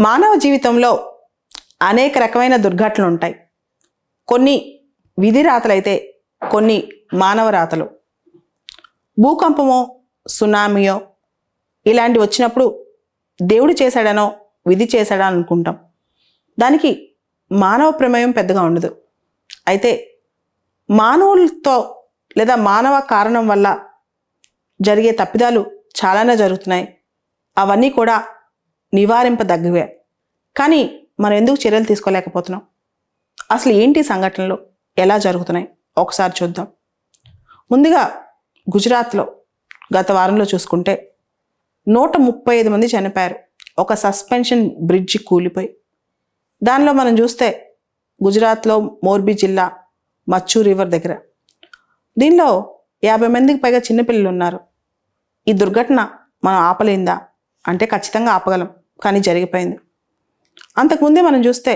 మానవ జీవితంలో అనేక రకమైన దుర్ఘటనలు ఉంటాయి. కొన్ని విధి రాతలైతే కొన్ని మానవ రాతలు. భూకంపమో సునామీయో ఇలాంటివి వచ్చినప్పుడు దేవుడు చేశాడనో విధి చేశాడా అనుకుంటాం. దానికి మానవ ప్రమేయం పెద్దగా ఉండదు. అయితే మానవులతో లేదా మానవ కారణం వల్ల జరిగే తప్పిదాలు చాలానే జరుగుతున్నాయి. అవన్నీ కూడా నివారింపదగ్గవే. కానీ మనం ఎందుకు చర్యలు తీసుకోలేకపోతున్నాం? అసలు ఏంటి సంఘటనలు ఎలా జరుగుతున్నాయి ఒకసారి చూద్దాం. ముందుగా గుజరాత్లో గత వారంలో చూసుకుంటే 135 మంది చనిపోయారు ఒక సస్పెన్షన్ బ్రిడ్జి కూలిపోయి. దానిలో మనం చూస్తే గుజరాత్లో మోర్బీ జిల్లా మచ్చూ రివర్ దగ్గర దీనిలో 50 మందికి పైగా చిన్నపిల్లలు ఉన్నారు. ఈ దుర్ఘటన మనం ఆపలేందా అంటే ఖచ్చితంగా ఆపగలం, కానీ జరిగిపోయింది. అంతకుముందే మనం చూస్తే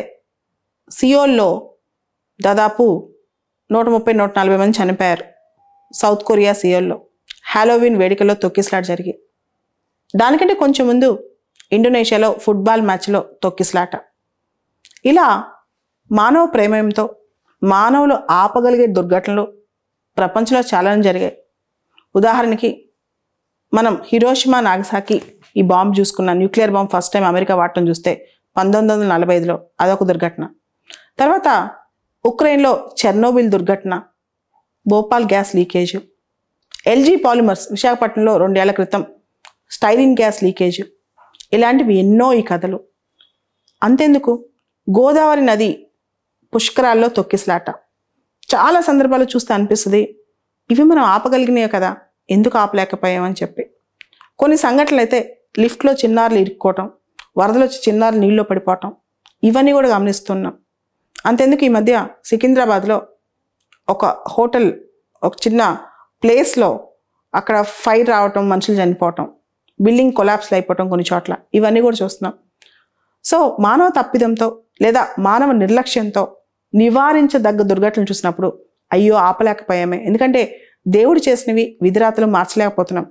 సియోల్లో దాదాపు 130-140 మంది చనిపోయారు. సౌత్ కొరియా సియోల్లో హాలోవిన్ వేడుకలో తొక్కిసలాట జరిగి, దానికంటే కొంచెం ముందు ఇండోనేషియాలో ఫుట్బాల్ మ్యాచ్లో తొక్కిసలాట. ఇలా మానవ ప్రేమతో మానవులు ఆపగలిగే దుర్ఘటనలు ప్రపంచంలో చాలానే జరిగాయి. ఉదాహరణకి మనం హిరోషిమా నాగసాకి ఈ బాంబు చూసుకున్న nuclear bomb first time America వాడటం చూస్తే 1945లో అదొక దుర్ఘటన. తర్వాత ఉక్రెయిన్లో చెర్నోబిల్ దుర్ఘటన, Bhopal gas leakage, LG polymers విశాఖపట్నంలో 2 ఏళ్ల క్రితం స్టైరిన్ గ్యాస్ లీకేజ్, ఇలాంటివి ఎన్నో ఈ కథలు. అంతెందుకు, గోదావరి నది పుష్కరాల్లో తొక్కిసలాట. చాలా సందర్భాలు చూస్తే అనిపిస్తుంది ఇవి మనం ఆపగలిగినాయే కదా, ఎందుకు ఆపలేకపోయామని చెప్పి. కొన్ని సంఘటనలు అయితే లిఫ్ట్లో చిన్నారులు ఇరుక్కోవటం, వరదలు వచ్చి చిన్నారులు నీళ్ళలో పడిపోవటం, ఇవన్నీ కూడా గమనిస్తున్నాం. అంతెందుకు, ఈ మధ్య సికింద్రాబాద్లో ఒక హోటల్, ఒక చిన్న ప్లేస్లో అక్కడ ఫైర్ రావటం, మనుషులు చనిపోవటం, బిల్డింగ్ కొలాప్స్లు అయిపోవటం కొన్ని చోట్ల, ఇవన్నీ కూడా చూస్తున్నాం. సో మానవ తప్పిదంతో లేదా మానవ నిర్లక్ష్యంతో నివారించదగ్గ దుర్ఘటనలు చూసినప్పుడు అయ్యో ఆపలేకపోయామే, ఎందుకంటే దేవుడు చేసినవి విధిరాతలు మార్చలేకపోతున్నాం,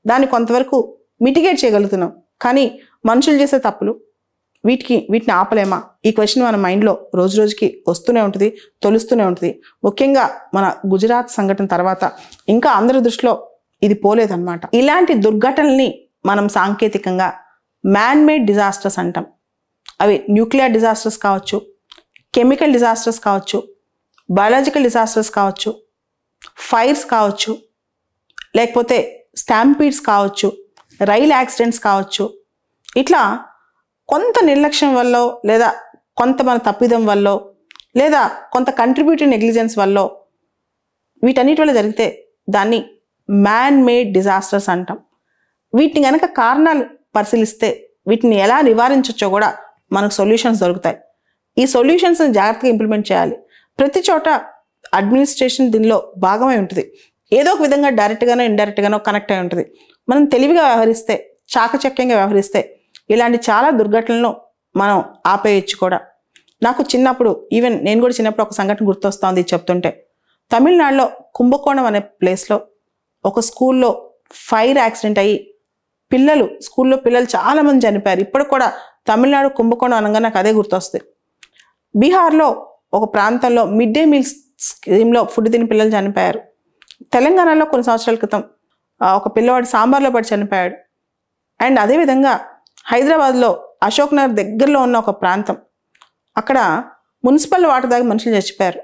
దాన్ని కొంతవరకు మిటిగేట్ చేయగలుగుతున్నాం. కానీ మనుషులు చేసే తప్పులు వీటిని ఆపలేమా? ఈ క్వశ్చన్ మన మైండ్లో రోజు రోజుకి వస్తూనే ఉంటుంది, తొలుస్తూనే ఉంటుంది. ముఖ్యంగా మన గుజరాత్ సంఘటన తర్వాత ఇంకా అందరి దృష్టిలో ఇది పోలేదన్నమాట. ఇలాంటి దుర్ఘటనల్ని మనం సాంకేతికంగా మ్యాన్ మేడ్ డిజాస్టర్స్ అంటాం. అవి న్యూక్లియర్ డిజాస్టర్స్ కావచ్చు, కెమికల్ డిజాస్టర్స్ కావచ్చు, బయాలజికల్ డిజాస్టర్స్ కావచ్చు, ఫైర్స్ కావచ్చు, లేకపోతే స్టాంపీడ్స్ కావచ్చు, రైల్ యాక్సిడెంట్స్ కావచ్చు. ఇట్లా కొంత నిర్లక్ష్యం వల్ల లేదా కొంత మన తప్పిదం వల్ల లేదా కొంత కంట్రిబ్యూటరీ నెగ్లిజెన్స్ వల్ల వీటన్నిటి వల్ల జరిగితే దాన్ని మ్యాన్ మేడ్ డిజాస్టర్స్ అంటాం. వీటిని కనుక కారణాలు పరిశీలిస్తే వీటిని ఎలా నివారించవచ్చో కూడా మనకు సొల్యూషన్స్ దొరుకుతాయి. ఈ సొల్యూషన్స్ని జాగ్రత్తగా ఇంప్లిమెంట్ చేయాలి. ప్రతి చోట అడ్మినిస్ట్రేషన్ దీనిలో భాగమై ఉంటుంది. ఏదో ఒక విధంగా డైరెక్ట్గానో ఇండైరెక్ట్గానో కనెక్ట్ అయి ఉంటుంది. మనం తెలివిగా వ్యవహరిస్తే, చాకచక్యంగా వ్యవహరిస్తే ఇలాంటి చాలా దుర్ఘటనలను మనం ఆపేయచ్చు కూడా. నాకు చిన్నప్పుడు, ఈవెన్ నేను కూడా చిన్నప్పుడు ఒక సంఘటన గుర్తొస్తుంది చెప్తుంటే. తమిళనాడులో కుంభకోణం అనే ప్లేస్లో ఒక స్కూల్లో ఫైర్ యాక్సిడెంట్ అయ్యి స్కూల్లో పిల్లలు చాలామంది చనిపోయారు. ఇప్పుడు కూడా తమిళనాడు కుంభకోణం అనగా నాకు అదే గుర్తొస్తుంది. బీహార్లో ఒక ప్రాంతంలో మిడ్ డే మీల్స్ స్కీమ్లో ఫుడ్ తిని పిల్లలు చనిపోయారు. తెలంగాణలో కొన్ని సంవత్సరాల క్రితం ఒక పిల్లవాడు సాంబార్లో పడి చనిపోయాడు. అండ్ అదేవిధంగా హైదరాబాద్లో అశోక్ నగర్ దగ్గరలో ఉన్న ఒక ప్రాంతం, అక్కడ మున్సిపల్ వాటర్ దాకా మనుషులు చచ్చిపోయారు.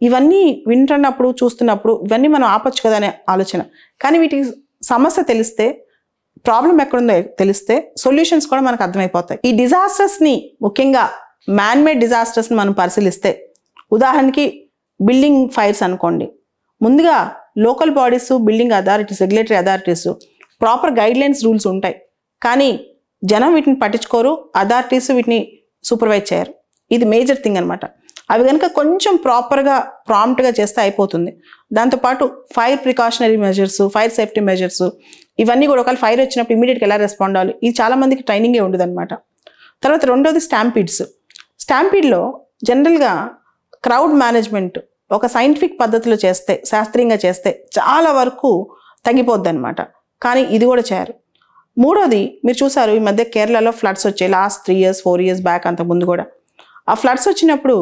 ఇవన్నీ వింటున్నప్పుడు, చూస్తున్నప్పుడు ఇవన్నీ మనం ఆపచ్చు కదా అనే ఆలోచన. కానీ వీటికి సమస్య తెలిస్తే, ప్రాబ్లం ఎక్కడుందో తెలిస్తే సొల్యూషన్స్ కూడా మనకు అర్థమైపోతాయి. ఈ డిజాస్టర్స్ని, ముఖ్యంగా మ్యాన్ మేడ్ డిజాస్టర్స్ని మనం పరిశీలిస్తే, ఉదాహరణకి బిల్డింగ్ ఫైర్స్ అనుకోండి. ముందుగా local bodies, building authorities, regulatory authorities proper guidelines, rules ఉంటాయి. కానీ జనం వీటిని పట్టించుకోరు, అథారిటీస్ వీటిని సూపర్వైజ్ చేయరు. ఇది మేజర్ థింగ్ అనమాట. అవి కనుక కొంచెం ప్రాపర్గా, ప్రాంప్ట్గా చేస్తే అయిపోతుంది. దాంతోపాటు fire precautionary measures, fire safety measures, ఇవన్నీ కూడా ఒకవేళ ఫైర్ వచ్చినప్పుడు ఇమీడియట్గా ఎలా రెస్పాండ్ అవ్వాలి, ఇది చాలామందికి ట్రైనింగే ఉండదు అనమాట. తర్వాత రెండోది స్టాంపీడ్స్. స్టాంపీడ్లో జనరల్గా క్రౌడ్ మేనేజ్మెంట్ ఒక సైంటిఫిక్ పద్ధతిలో చేస్తే, శాస్త్రీయంగా చేస్తే చాలా వరకు తగ్గిపోద్ది అనమాట. కానీ ఇది కూడా చేయరు. మూడోది మీరు చూసారు ఈ మధ్య కేరళలో ఫ్లడ్స్ వచ్చాయి లాస్ట్ 3 years 4 years బ్యాక్, అంత ముందు కూడా. ఆ ఫ్లడ్స్ వచ్చినప్పుడు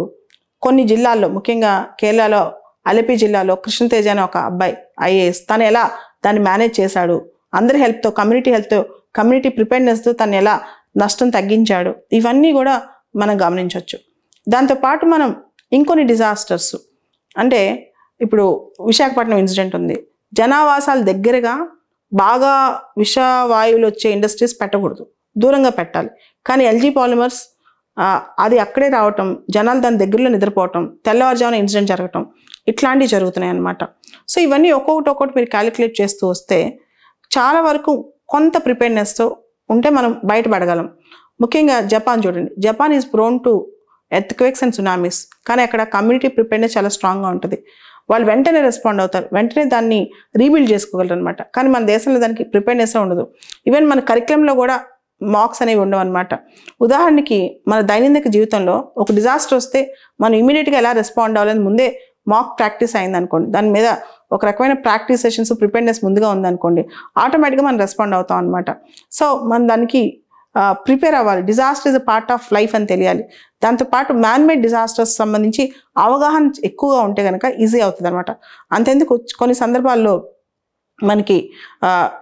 కొన్ని జిల్లాల్లో, ముఖ్యంగా కేరళలో అలెపి జిల్లాలో కృష్ణతేజ అనే ఒక అబ్బాయి IAS, తను ఎలా దాన్ని మేనేజ్ చేశాడు, అందరి హెల్ప్తో, కమ్యూనిటీ ప్రిపేర్నెస్తో తను ఎలా నష్టం తగ్గించాడు, ఇవన్నీ కూడా మనం గమనించవచ్చు. దాంతోపాటు మనం ఇంకొన్ని డిజాస్టర్స్, అంటే ఇప్పుడు విశాఖపట్నం ఇన్సిడెంట్ ఉంది. జనావాసాల దగ్గరగా బాగా విషవాయువులు వచ్చే ఇండస్ట్రీస్ పెట్టకూడదు, దూరంగా పెట్టాలి. కానీ LG పాలిమర్స్ అది అక్కడే రావటం, జనాలు దాని దగ్గరలో నిద్రపోవటం, తెల్లవారుజామున ఇన్సిడెంట్ జరగటం, ఇట్లాంటివి జరుగుతున్నాయి అన్నమాట. సో ఇవన్నీ ఒక్కొక్కటి మీరు క్యాలిక్యులేట్ చేస్తూ వస్తే చాలా వరకు కొంత ప్రిపేర్నెస్తో ఉంటే మనం బయటపడగలం. ముఖ్యంగా జపాన్ చూడండి, Japan is prone to earthquakes and tsunamis, కానీ అక్కడ కమ్యూనిటీ ప్రిపేర్నెస్ చాలా స్ట్రాంగ్గా ఉంటుంది. వాళ్ళు వెంటనే రెస్పాండ్ అవుతారు, వెంటనే దాన్ని రీబిల్డ్ చేసుకోగలరు అనమాట. కానీ మన దేశంలో దానికి ప్రిపేర్నెస్ ఉండదు. ఈవెన్ మన కరిక్యులంలో కూడా మాక్స్ అనేవి ఉండవు అనమాట. ఉదాహరణకి మన దైనందిక జీవితంలో ఒక డిజాస్టర్ వస్తే మనం ఇమీడియట్గా ఎలా రెస్పాండ్ అవ్వాలని ముందే మాక్ ప్రాక్టీస్ అయింది అనుకోండి, దాని మీద ఒక రకమైన ప్రాక్టీస్ సెషన్స్ ప్రిపేర్నెస్ ముందుగా ఉందనుకోండి, ఆటోమేటిక్గా మనం రెస్పాండ్ అవుతాం అనమాట. సో మనం దానికి ప్రిపేర్ అవ్వాలి. Disaster is a part of life అని తెలియాలి. దాంతోపాటు మ్యాన్మేడ్ డిజాస్టర్స్ సంబంధించి అవగాహన ఎక్కువగా ఉంటే కనుక ఈజీ అవుతుంది అనమాట. అంతెందుకు కొన్ని సందర్భాల్లో మనకి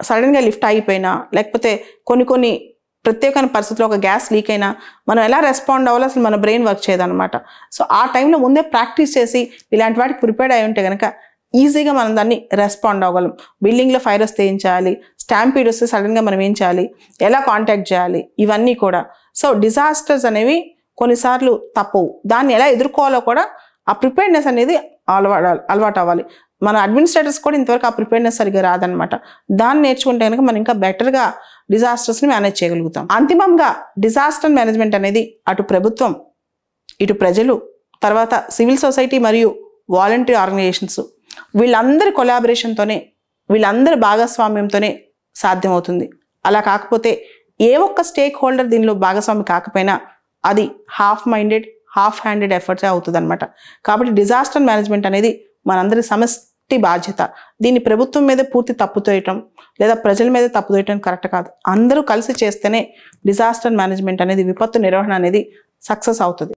సడన్గా లిఫ్ట్ అయిపోయినా, లేకపోతే కొన్ని ప్రత్యేకమైన పరిస్థితుల్లో ఒక గ్యాస్ లీక్ అయినా మనం ఎలా రెస్పాండ్ అవ్వాలో అసలు మన బ్రెయిన్ వర్క్ చేయదన్నమాట. సో ఆ టైంలో ముందే ప్రాక్టీస్ చేసి ఇలాంటి వాటికి ప్రిపేర్డ్ అయి ఉంటే కనుక ఈజీగా మనం దాన్ని రెస్పాండ్ అవ్వగలం. బిల్డింగ్లో ఫైర్ వస్తే ఏం చేయాలి, స్టాంపీడ్ వస్తే సడన్గా మనం ఏం చేయాలి, ఎలా కాంటాక్ట్ చేయాలి, ఇవన్నీ కూడా. సో డిజాస్టర్స్ అనేవి కొన్నిసార్లు తప్పవు, దాన్ని ఎలా ఎదుర్కోవాలో కూడా ఆ ప్రిపేర్నెస్ అనేది అలవాటు అవ్వాలి. మన అడ్మినిస్ట్రేటర్స్ కూడా ఇంతవరకు ఆ ప్రిపేర్నెస్ సరిగ్గా రాదనమాట. దాన్ని నేర్చుకుంటే కనుక మనం ఇంకా బెటర్గా డిజాస్టర్స్ని మేనేజ్ చేయగలుగుతాం. అంతిమంగా డిజాస్టర్ మేనేజ్మెంట్ అనేది అటు ప్రభుత్వం, ఇటు ప్రజలు, తర్వాత సివిల్ సొసైటీ మరియు వాలంటరీ ఆర్గనైజేషన్స్, వీళ్ళందరి కొలాబరేషన్తోనే, వీళ్ళందరి భాగస్వామ్యంతోనే సాధ్యమవుతుంది. అలా కాకపోతే ఏ ఒక్క స్టేక్ హోల్డర్ దీనిలో భాగస్వామి కాకపోయినా అది హాఫ్ హ్యాండెడ్ ఎఫర్ట్స్ అవుతుంది అనమాట. కాబట్టి డిజాస్టర్ మేనేజ్మెంట్ అనేది మనందరి సమష్టి బాధ్యత. దీన్ని ప్రభుత్వం మీద పూర్తి తప్పుతోయటం లేదా ప్రజల మీద తప్పుతోయటం కరెక్ట్ కాదు. అందరూ కలిసి చేస్తేనే డిజాస్టర్ మేనేజ్మెంట్ అనేది, విపత్తు నిర్వహణ అనేది సక్సెస్ అవుతుంది.